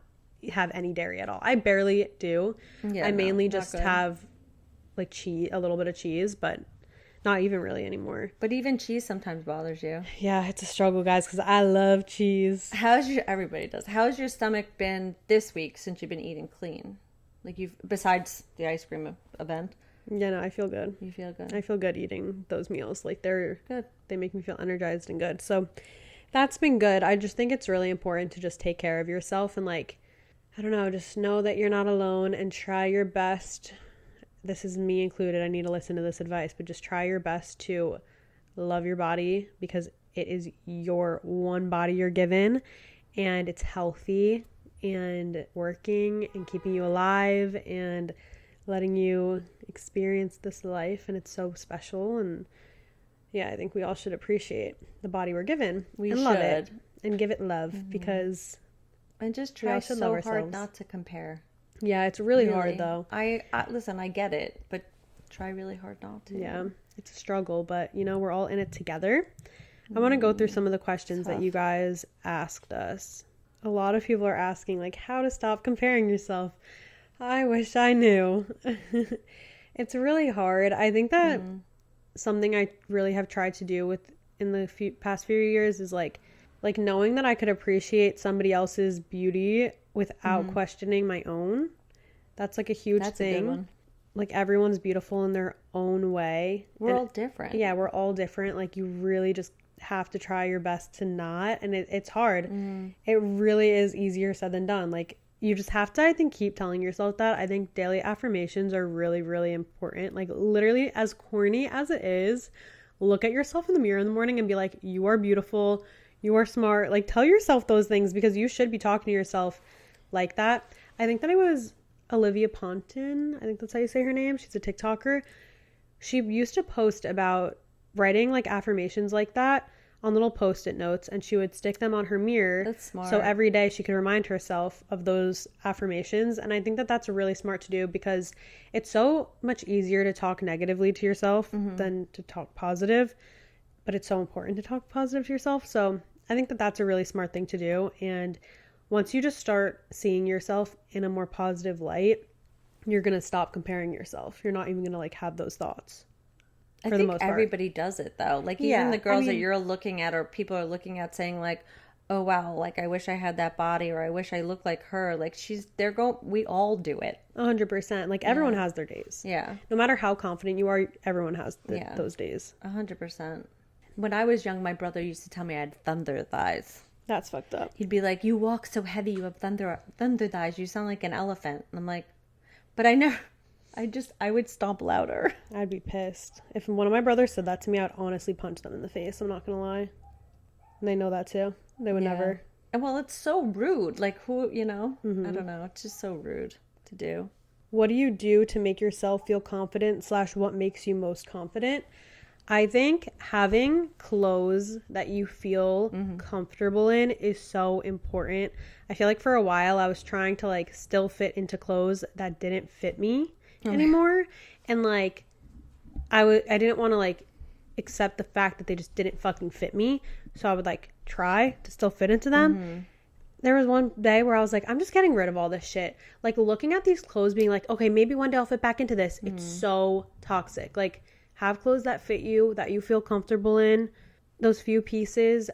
S1: have any dairy at all. I barely do. Yeah, I mainly just have like cheese, a little bit of cheese, but not even really anymore.
S2: But even cheese sometimes bothers you.
S1: Yeah, it's a struggle, guys, because I love cheese.
S2: Everybody does. How's your stomach been this week since you've been eating clean? Like besides the ice cream event?
S1: Yeah, no, I feel good.
S2: You feel good?
S1: I feel good eating those meals. Like they're
S2: good.
S1: They make me feel energized and good. So that's been good. I just think it's really important to just take care of yourself and like, I don't know, just know that you're not alone and try your best. This is me included. I need to listen to this advice, but just try your best to love your body because it is your one body you're given and it's healthy and working and keeping you alive and letting you experience this life. And it's so special. And yeah, I think we all should appreciate the body we're given and love it and give it love because
S2: and just try so hard not to compare.
S1: Yeah, it's really hard though.
S2: I listen, I get it, but try really hard not to.
S1: Yeah, it's a struggle, but you know, we're all in it together. I want to go through some of the questions that you guys asked us. A lot of people are asking like how to stop comparing yourself. I wish I knew. It's really hard. I think that something I really have tried to do in the past few years is like knowing that I could appreciate somebody else's beauty without questioning my own. That's like a huge thing. A good one. Like everyone's beautiful in their own way.
S2: We're all different.
S1: Yeah, we're all different. Like you really just have to try your best to not, and it's hard. It really is easier said than done. Like you just have to, I think, keep telling yourself that. I think daily affirmations are really, really important. Like literally, as corny as it is, look at yourself in the mirror in the morning and be like, you are beautiful. You are smart. Like tell yourself those things because you should be talking to yourself like that. I think that it was Olivia Ponton. I think that's how you say her name. She's a TikToker. She used to post about writing like affirmations like that on little post-it notes and she would stick them on her mirror.
S2: That's smart.
S1: So every day she could remind herself of those affirmations. And I think that that's really smart to do because it's so much easier to talk negatively to yourself than to talk positive. But it's so important to talk positive to yourself. So I think that that's a really smart thing to do. And once you just start seeing yourself in a more positive light, you're going to stop comparing yourself. You're not even going to like have those thoughts.
S2: I think everybody does it though. Like even the girls that you're looking at or people are looking at saying like, oh wow, like I wish I had that body or I wish I looked like her. Like we all do it.
S1: 100%. Like everyone has their days.
S2: Yeah.
S1: No matter how confident you are, everyone has those days.
S2: 100%. When I was young, my brother used to tell me I had thunder thighs.
S1: That's fucked up.
S2: He'd be like, you walk so heavy, you have thunder thighs, you sound like an elephant. And I'm like, but I would stomp louder.
S1: I'd be pissed. If one of my brothers said that to me, I'd honestly punch them in the face. I'm not going to lie. And they know that too. They would never.
S2: And well, it's so rude. Like who, I don't know. It's just so rude to do.
S1: What do you do to make yourself feel confident / what makes you most confident? I think having clothes that you feel comfortable in is so important. I feel like for a while I was trying to like still fit into clothes that didn't fit me anymore. And like I didn't want to like accept the fact that they just didn't fucking fit me. So I would like try to still fit into them. There was one day where I was like, I'm just getting rid of all this shit. Like looking at these clothes being like, okay, maybe one day I'll fit back into this. It's so toxic. Like have clothes that fit you, that you feel comfortable in. Those few pieces,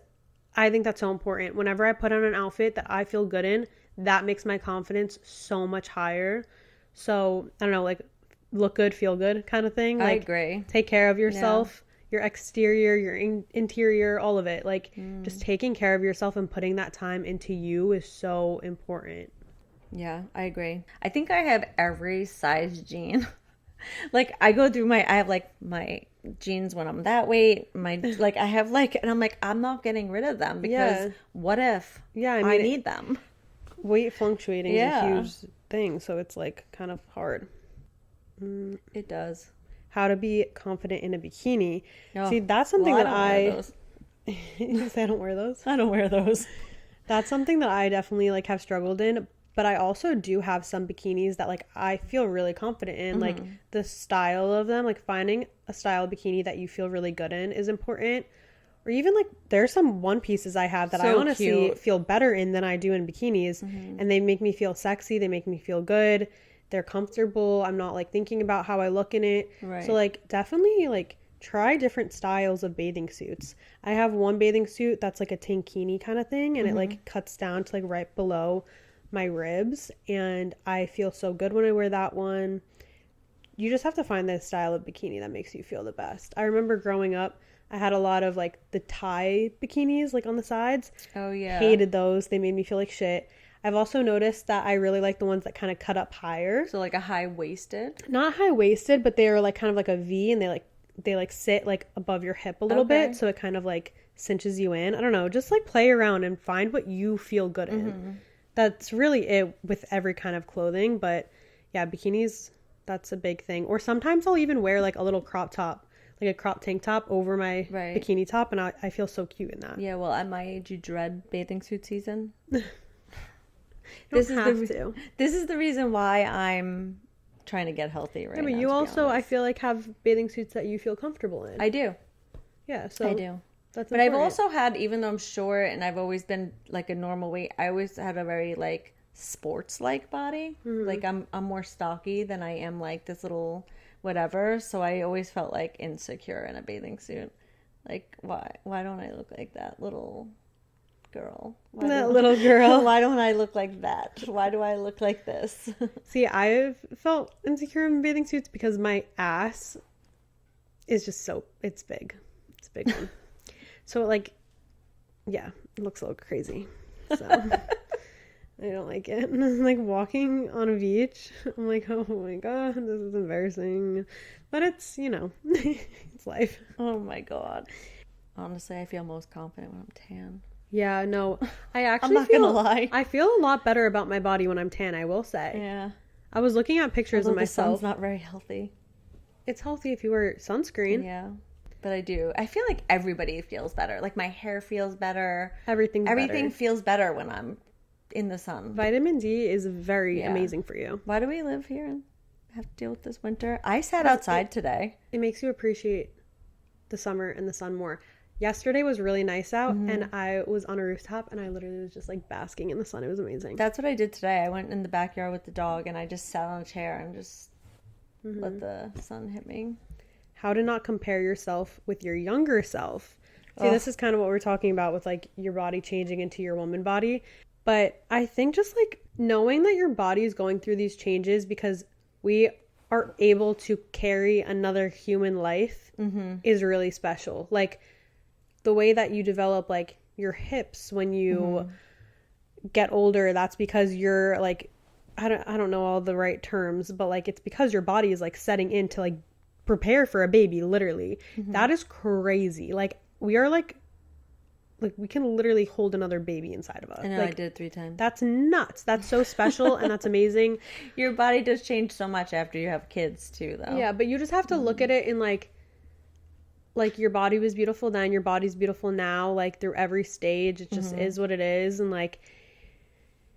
S1: I think that's so important. Whenever I put on an outfit that I feel good in, that makes my confidence so much higher. So, I don't know, like look good, feel good kind of thing. Like,
S2: I agree.
S1: Take care of yourself, your exterior, your interior, all of it. Like just taking care of yourself and putting that time into you is so important.
S2: Yeah, I agree. I think I have every size jean. Like I go through I have like my jeans when I'm that weight, like I have like, and I'm like, I'm not getting rid of them because what if I need them?
S1: Weight fluctuating is a huge thing, so it's like kind of hard.
S2: It does.
S1: How to be confident in a bikini. See, that's something that you say I don't wear those?
S2: I don't wear those.
S1: That's something that I definitely like have struggled in. But I also do have some bikinis that like I feel really confident in. Like the style of them, like finding a style bikini that you feel really good in is important. Or even like there's some one pieces I have that I honestly feel better in than I do in bikinis. And they make me feel sexy. They make me feel good. They're comfortable. I'm not like thinking about how I look in it.
S2: Right.
S1: So like definitely like try different styles of bathing suits. I have one bathing suit that's like a tankini kind of thing. And it like cuts down to like right below my ribs, and I feel so good when I wear that one. You just have to find the style of bikini that makes you feel the best. I remember growing up, I had a lot of like the tie bikinis like on the sides.
S2: Oh yeah.
S1: Hated those. They made me feel like shit. I've also noticed that I really like the ones that kind of cut up higher.
S2: So like a high-waisted?
S1: Not high-waisted, but they are like kind of like a V, and they sit like above your hip a little bit, so it kind of like cinches you in. I don't know, just like play around and find what you feel good in. That's really it with every kind of clothing. But yeah, bikinis, that's a big thing. Or sometimes I'll even wear like a little crop top, like a crop tank top over my bikini top, and I feel so cute in that.
S2: Yeah, well, at my age, you dread bathing suit season.
S1: This is
S2: the reason why I'm trying to get healthy right now.
S1: But you also, I feel like, have bathing suits that you feel comfortable in.
S2: I do.
S1: Yeah, so
S2: I do.
S1: That's
S2: but
S1: important.
S2: I've also had, even though I'm short and I've always been like a normal weight, I always had a very like sports-like body. Like I'm more stocky than I am like this little whatever. So I always felt like insecure in a bathing suit. Like why don't I look like that little girl?
S1: Little girl.
S2: Why don't I look like that? Why do I look like this?
S1: See, I've felt insecure in bathing suits because my ass is just it's big. It's a big one. So, like, yeah, it looks a little crazy. So, I don't like it. Like, walking on a beach, I'm like, oh my God, this is embarrassing. But it's, it's life.
S2: Oh my God. Honestly, I feel most confident when I'm tan.
S1: Yeah, no, I actually
S2: I'm not gonna lie.
S1: I feel a lot better about my body when I'm tan, I will say.
S2: Yeah.
S1: I was looking at pictures of myself.
S2: The sun's not very healthy.
S1: It's healthy if you wear sunscreen.
S2: Yeah. But I do. I feel like everybody feels better. Like my hair feels better.
S1: Everything
S2: feels better when I'm in the sun.
S1: Vitamin D is very amazing for you.
S2: Why do we live here and have to deal with this winter? I sat outside today.
S1: It makes you appreciate the summer and the sun more. Yesterday was really nice out, and I was on a rooftop, and I literally was just like basking in the sun. It was amazing.
S2: That's what I did today. I went in the backyard with the dog, and I just sat on a chair and just let the sun hit me.
S1: How to not compare yourself with your younger self. See, this is kind of what we're talking about with like your body changing into your woman body. But I think just like knowing that your body is going through these changes because we are able to carry another human life is really special. Like the way that you develop like your hips when you get older, that's because you're like, I don't know all the right terms, but like it's because your body is like setting in to like prepare for a baby, literally. That is crazy. Like we are like like we can literally hold another baby inside of us.
S2: I know,
S1: like,
S2: I did 3 times.
S1: That's nuts. That's so special and that's amazing.
S2: Your body does change so much after you have kids too, though.
S1: Yeah, but you just have to look at it in like your body was beautiful then, your body's beautiful now, like through every stage. It just is what it is. And like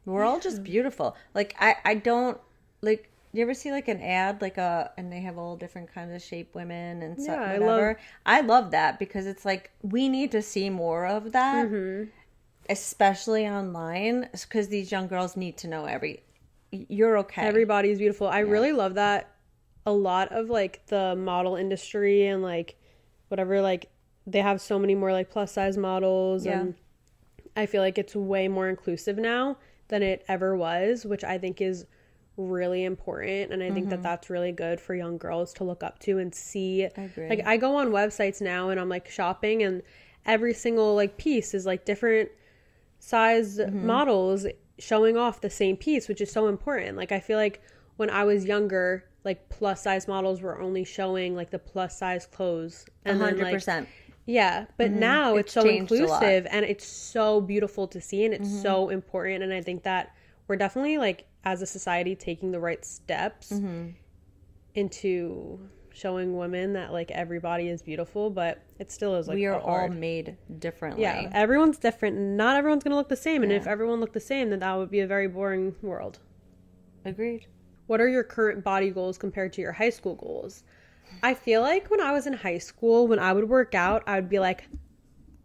S2: we're all just beautiful. Like I don't like, you ever see like an ad like and they have all different kinds of shape women and stuff, whatever. I love that because it's like we need to see more of that, especially online, because these young girls need to know you're okay.
S1: Everybody's beautiful. I really love that. A lot of like the model industry and like whatever, like they have so many more like plus size models, and I feel like it's way more inclusive now than it ever was, which I think is really important. And I think that that's really good for young girls to look up to and see. I agree. Like I go on websites now and I'm like shopping, and every single like piece is like different size models showing off the same piece, which is so important. Like I feel like when I was younger, like plus size models were only showing like the plus size clothes, and
S2: 100%.
S1: Like, yeah, but now it's so inclusive and it's so beautiful to see, and it's so important. And I think that we're definitely like as a society taking the right steps into showing women that like everybody is beautiful, but it still is like
S2: we are
S1: hard.
S2: all made differently.
S1: Yeah, everyone's different. Not everyone's gonna look the same, and if everyone looked the same, then that would be a very boring world.
S2: Agreed.
S1: What are your current body goals compared to your high school goals? I feel like when I was in high school, when I would work out, I would be like,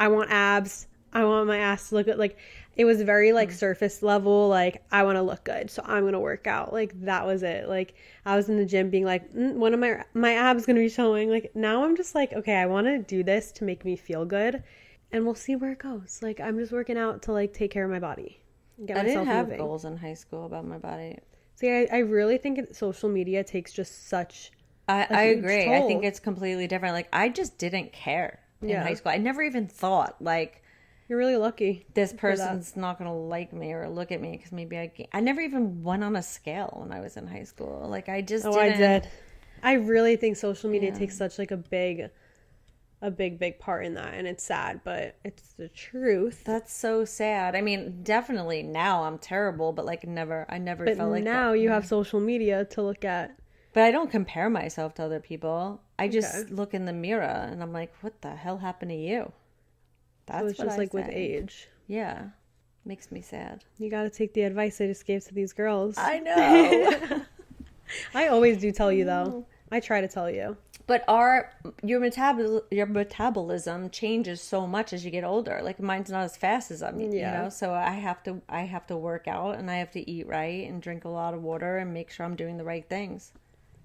S1: I want abs. I want my ass to look good. Like, it was very, like, surface level. Like, I want to look good, so I'm going to work out. Like, that was it. Like, I was in the gym being like, one of my abs going to be showing. Like, now I'm just like, okay, I want to do this to make me feel good, and we'll see where it goes. Like, I'm just working out to, like, take care of my body.
S2: Get myself moving. I didn't have goals in high school about my body.
S1: See, I really think social media takes just such
S2: I agree. Toll. I think it's completely different. Like, I just didn't care in high school. I never even thought, like...
S1: You're really lucky.
S2: This person's not going to like me or look at me because maybe I never even went on a scale when I was in high school. Like, I just didn't...
S1: I did. I really think social media takes such, like, a big part in that, and it's sad, but it's the truth.
S2: That's so sad. I mean, definitely now I'm terrible, but like I never felt like that.
S1: But now you have social media to look at.
S2: But I don't compare myself to other people. I just look in the mirror and I'm like, what the hell happened to you? That's
S1: so it's
S2: what
S1: just
S2: I
S1: like
S2: say.
S1: with age.
S2: Yeah. Makes me sad.
S1: You got to take the advice I just gave to these girls.
S2: I know.
S1: I always do tell you though. I try to tell you.
S2: But your metabolism changes so much as you get older. Like mine's not as fast as I'm, you know. So I have to work out and I have to eat right and drink a lot of water and make sure I'm doing the right things,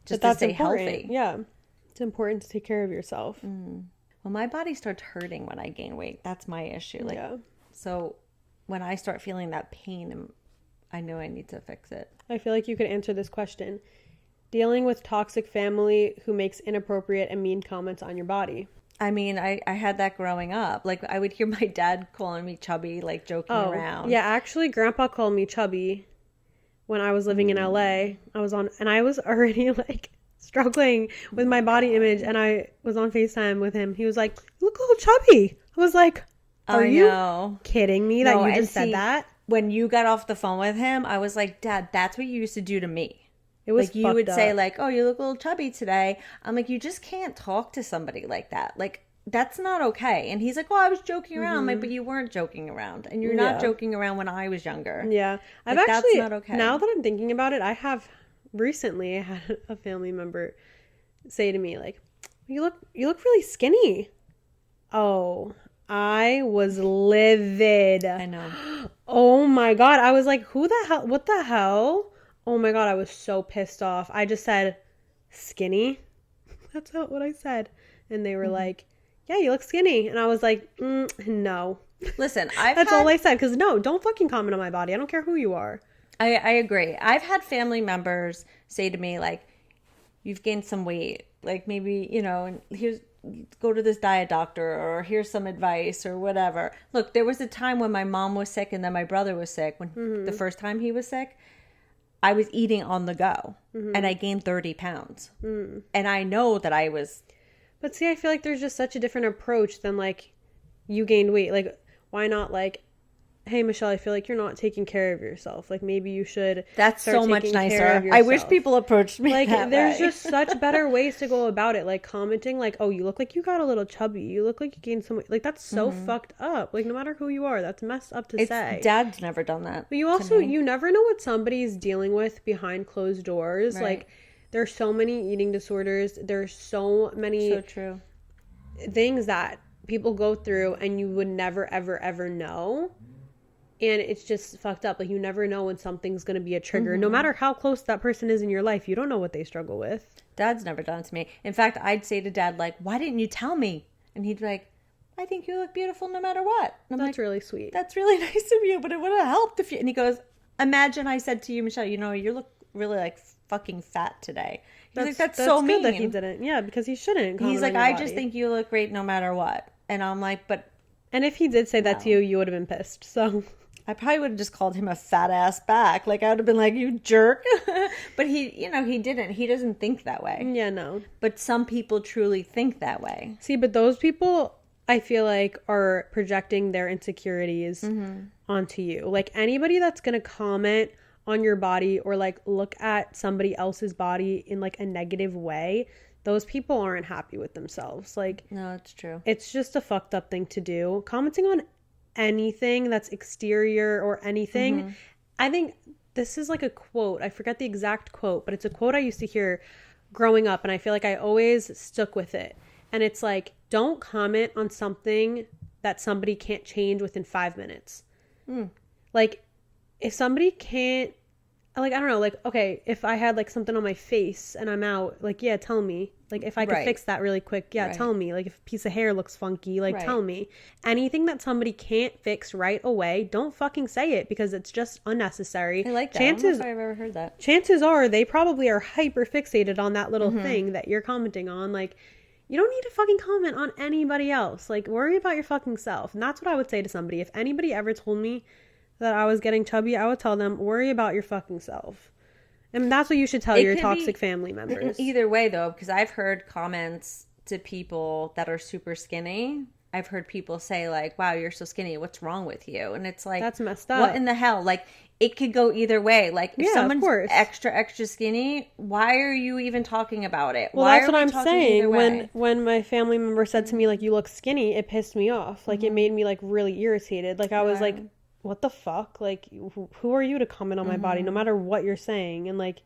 S2: just to stay healthy.
S1: Yeah, it's important to take care of yourself.
S2: Well, my body starts hurting when I gain weight. That's my issue. Like, so when I start feeling that pain, I know I need to fix it.
S1: I feel like you could answer this question. Dealing with toxic family who makes inappropriate and mean comments on your body.
S2: I mean, I had that growing up. Like, I would hear my dad calling me chubby, like joking around.
S1: Yeah, actually, Grandpa called me chubby when I was living in LA. And I was already like struggling with my body image, and I was on FaceTime with him. He was like, "You look a little chubby." I was like, "Are you kidding me that you just said that?"
S2: When you got off the phone with him, I was like, "Dad, that's what you used to do to me."
S1: It was
S2: like you would say like, "Oh, you look a little chubby today." I'm like, you just can't talk to somebody like that. Like, that's not okay. And he's like, "Oh, I was joking around." I'm like, but you weren't joking around, and you're not joking around when I was younger.
S1: Yeah,
S2: like, I've actually, that's not okay.
S1: Now that I'm thinking about it, I have recently had a family member say to me like, "You look really skinny." Oh, I was livid.
S2: I know.
S1: Oh my God, I was like, "Who the hell? What the hell?" Oh my God, I was so pissed off. I just said, "Skinny?" That's not what I said. And they were like, "Yeah, you look skinny." And I was like, no.
S2: Listen,
S1: That's all I said. Because no, don't fucking comment on my body. I don't care who you are.
S2: I agree. I've had family members say to me, like, "You've gained some weight. Like, maybe, you know, and here's, go to this diet doctor, or here's some advice," or whatever. Look, there was a time when my mom was sick and then my brother was sick. When the first time he was sick, I was eating on the go, and I gained 30 pounds. And I know that I was...
S1: But see, I feel like there's just such a different approach than, like, you gained weight. Like, why not like, hey, Michelle, I feel like you're not taking care of yourself. Like, maybe you should
S2: That's
S1: start
S2: so much
S1: taking care
S2: nicer.
S1: of
S2: I wish
S1: yourself.
S2: people approached me
S1: Like,
S2: that
S1: there's
S2: way.
S1: just such better ways to go about it. Like, commenting, like, oh, you look like you got a little chubby. You look like you gained some weight. Like, that's so fucked up. Like, no matter who you are, that's messed up to say.
S2: Dad's never done that.
S1: But you also, you never know what somebody's dealing with behind closed doors.
S2: Right.
S1: Like, there's so many eating disorders. There's so many
S2: So true.
S1: things that people go through and you would never, ever, ever know. And it's just fucked up. Like, you never know when something's going to be a trigger. No matter how close that person is in your life, you don't know what they struggle with.
S2: Dad's never done it to me. In fact, I'd say to Dad, like, why didn't you tell me? And he'd be like, I think you look beautiful no matter what. And I'm
S1: That's
S2: like,
S1: really sweet.
S2: that's really nice of you, but it would have helped if you... And he goes, imagine I said to you, Michelle, you know, you look really like fucking fat today. He's like, that's so
S1: good
S2: mean.
S1: that he didn't. Yeah, because he shouldn't.
S2: He's like,
S1: comment on
S2: I
S1: your
S2: just
S1: body.
S2: think you look great no matter what. And I'm like, but
S1: And if he did say that to you, you would have been pissed. So...
S2: I probably would have just called him a fat ass back. Like, I would have been like, you jerk. But he, you know, he didn't. He doesn't think that way.
S1: Yeah, no.
S2: But some people truly think that way.
S1: See, but those people, I feel like, are projecting their insecurities onto you. Like, anybody that's going to comment on your body or, like, look at somebody else's body in, like, a negative way, those people aren't happy with themselves. Like,
S2: No, it's true.
S1: it's just a fucked up thing to do. Commenting on anything that's exterior or anything. I think this is like a quote. I forget the exact quote, but it's a quote I used to hear growing up, and I feel like I always stuck with it. And it's like, don't comment on something that somebody can't change within 5 minutes. Like, if somebody can't, like, I don't know, like, okay, if I had like something on my face and I'm out, like, yeah, tell me. Like, if I could fix that really quick, yeah, tell me. Like, if a piece of hair looks funky, like, tell me. Anything that somebody can't fix right away, don't fucking say it, because it's just unnecessary.
S2: I like that. I don't know if I've ever heard that.
S1: Chances are they probably are hyper fixated on that little thing that you're commenting on. Like, you don't need to fucking comment on anybody else. Like, worry about your fucking self. And that's what I would say to somebody. If anybody ever told me that I was getting chubby, I would tell them, worry about your fucking self. And that's what you should tell your toxic family members.
S2: Either way, though, because I've heard comments to people that are super skinny. I've heard people say, like, wow, you're so skinny. What's wrong with you? And it's like,
S1: that's messed up.
S2: What in the hell? Like, it could go either way. Like, if someone's extra, extra skinny, why are you even talking about it?
S1: Well,
S2: why
S1: that's what I'm saying. When my family member said to me, like, you look skinny, it pissed me off. Like, it made me, like, really irritated. Like, I was like, what the fuck? Like, who are you to comment on my body, no matter what you're saying? And, like,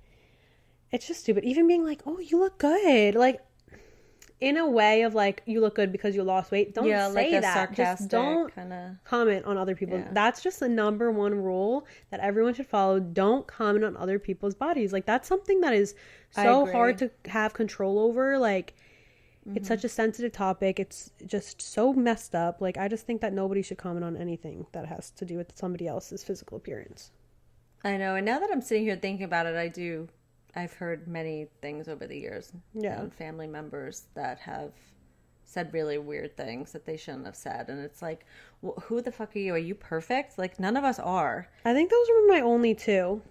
S1: it's just stupid. Even being like, oh, you look good. Like, in a way of, like, you look good because you lost weight. Don't say
S2: like
S1: that. Just don't comment on other people. That's just the number one rule that everyone should follow. Don't comment on other people's bodies. Like, that's something that is so hard to have control over. Like, it's such a sensitive topic. It's just so messed up. Like, I just think that nobody should comment on anything that has to do with somebody else's physical appearance.
S2: I know. And now that I'm sitting here thinking about it, I've heard many things over the years.
S1: Yeah.
S2: Family members that have said really weird things that they shouldn't have said. And it's like, well, who the fuck are you? Are you perfect? Like, none of us are.
S1: I think those were my only two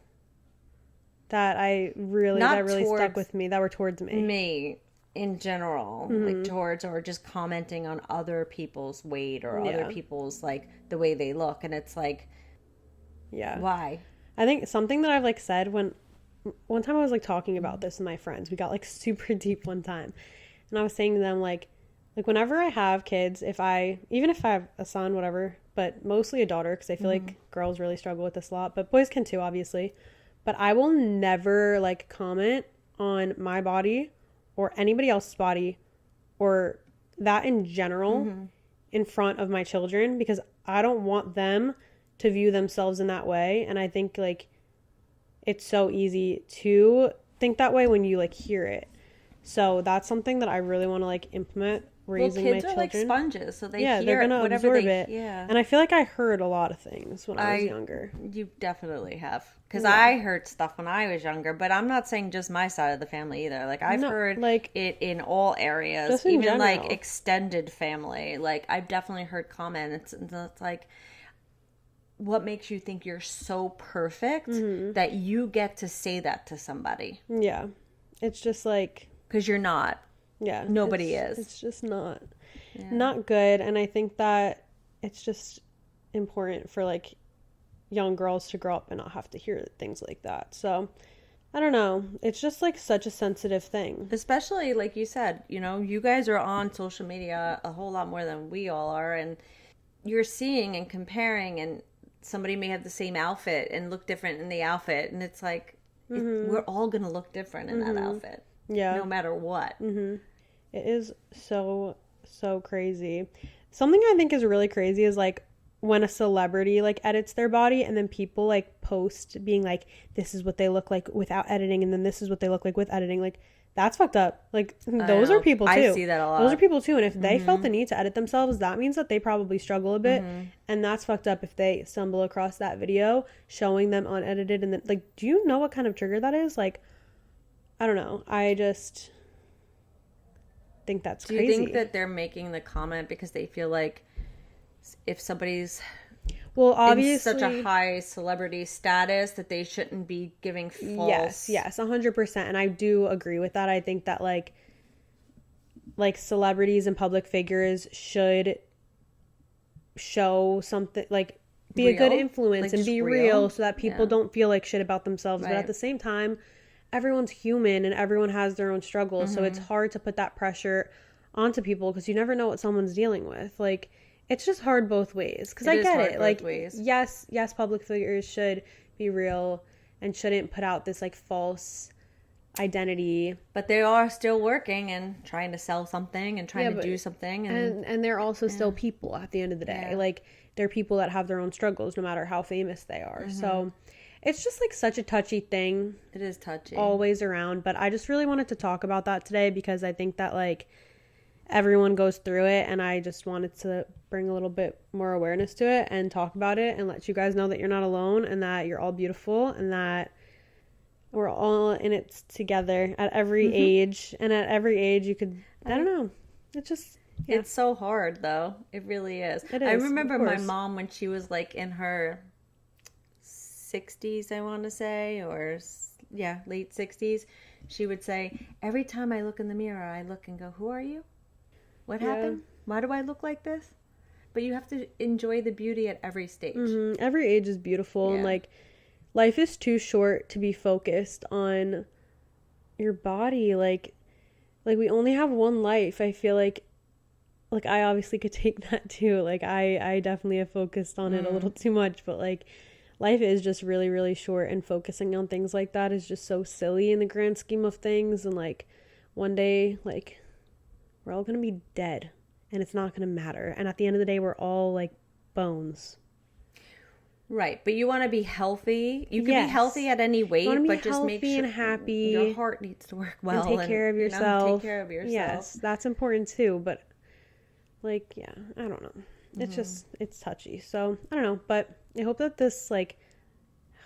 S1: that really stuck with me, that were towards me.
S2: Me. In general, like towards, or just commenting on other people's weight or other people's, like, the way they look. And it's like, why?
S1: I think something that I've, like, said one time I was, like, talking about this with my friends. We got, like, super deep one time. And I was saying to them, like whenever I have kids, even if I have a son, whatever, but mostly a daughter, because I feel like girls really struggle with this a lot, but boys can too, obviously. But I will never, like, comment on my body or anybody else's body or that in general in front of my children, because I don't want them to view themselves in that way. And I think, like, it's so easy to think that way when you, like, hear it. So that's something that I really want to, like, implement raising my children.
S2: Kids are like sponges, so they
S1: they're
S2: hear
S1: gonna
S2: whatever
S1: absorb
S2: they
S1: it.
S2: Yeah.
S1: And I feel like I heard a lot of things when I was younger.
S2: You definitely have. Because I heard stuff when I was younger, but I'm not saying just my side of the family either. Like, I've heard, like, it in all areas, even general. Like extended family. Like, I've definitely heard comments, and it's like, what makes you think you're so perfect that you get to say that to somebody?
S1: Yeah. It's just like,
S2: because you're not.
S1: Yeah.
S2: Nobody is.
S1: It's just not good. And I think that it's just important for like young girls to grow up and not have to hear things like that. So I don't know. It's just like such a sensitive thing.
S2: Especially like you said, you know, you guys are on social media a whole lot more than we all are, and you're seeing and comparing, and somebody may have the same outfit and look different in the outfit, and it's like we're all gonna look different in that outfit, no matter what.
S1: It is so crazy. Something I think is really crazy is like when a celebrity like edits their body and then people like post being like, this is what they look like without editing, and then this is what they look like with editing. Like, that's fucked up. Like, those are people too.
S2: I see that a lot.
S1: Those are people too. And if they felt the need to edit themselves, that means that they probably struggle a bit. And that's fucked up if they stumble across that video showing them unedited. And then, like, do you know what kind of trigger that is? Like, I don't know. I just think that's crazy.
S2: Do you think that they're making the comment because they feel like if somebody's
S1: obviously
S2: in such a high celebrity status that they shouldn't be giving false?
S1: Yes, 100%. And I do agree with that. I think that like celebrities and public figures should show something, like be real? A good influence, like, and be real so that people don't feel like shit about themselves. Right. But at the same time, everyone's human and everyone has their own struggles. So it's hard to put that pressure onto people because you never know what someone's dealing with. Like, it's just hard both ways. Because I get it. Like, yes, public figures should be real and shouldn't put out this like false identity.
S2: But they are still working and trying to sell something and trying to do something.
S1: And they're also still people at the end of the day. Like, they're people that have their own struggles no matter how famous they are. So it's just like such a touchy thing.
S2: It is touchy.
S1: Always around. But I just really wanted to talk about that today because I think that like everyone goes through it, and I just wanted to bring a little bit more awareness to it and talk about it and let you guys know that you're not alone and that you're all beautiful and that we're all in it together at every age. And at every age you could, I don't know, it's just
S2: it's so hard though. It really is.
S1: It is.
S2: I remember my mom when she was like in her 60s, I want to say, or late 60s, she would say, every time I look in the mirror I look and go, who are you? What happened? Why do I look like this? But you have to enjoy the beauty at every stage.
S1: Every age is beautiful. And like, life is too short to be focused on your body. Like we only have one life. I feel like I obviously could take that too. Like I definitely have focused on it a little too much, but like life is just really, really short, and focusing on things like that is just so silly in the grand scheme of things. And like one day, like, we're all going to be dead and it's not going to matter. And at the end of the day, we're all like bones.
S2: Right. But you want to be healthy. You can be healthy at any weight, but just make sure
S1: and happy.
S2: Your heart needs to work well.
S1: And take care of yourself.
S2: Take care of yourself.
S1: Yes, that's important too. But like, I don't know. It's just, it's touchy. So I don't know. But I hope that this like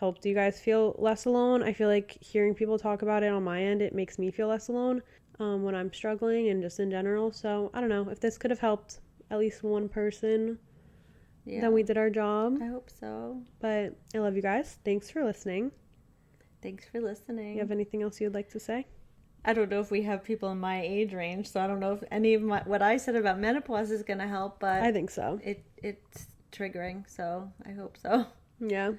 S1: helped you guys feel less alone. I feel like hearing people talk about it on my end, it makes me feel less alone. When I'm struggling and just in general. So I don't know if this could have helped at least one person, then we did our job.
S2: I hope so.
S1: But I love you guys. Thanks for listening.
S2: Thanks for listening.
S1: You have anything else you'd like to say?
S2: I don't know if we have people in my age range, so I don't know if any of what I said about menopause is going to help, but
S1: I think so.
S2: It's triggering, so I hope so.
S1: Yeah.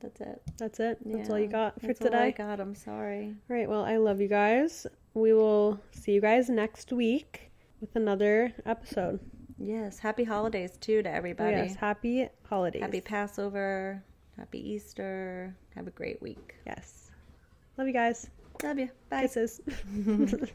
S2: That's it.
S1: That's all you got for today?
S2: That's all I got. I'm sorry.
S1: Right. Well, I love you guys. We will see you guys next week with another episode.
S2: Yes. Happy holidays, too, to everybody.
S1: Yes. Happy holidays.
S2: Happy Passover. Happy Easter. Have a great week.
S1: Yes. Love you guys.
S2: Love you. Bye.
S1: Kisses.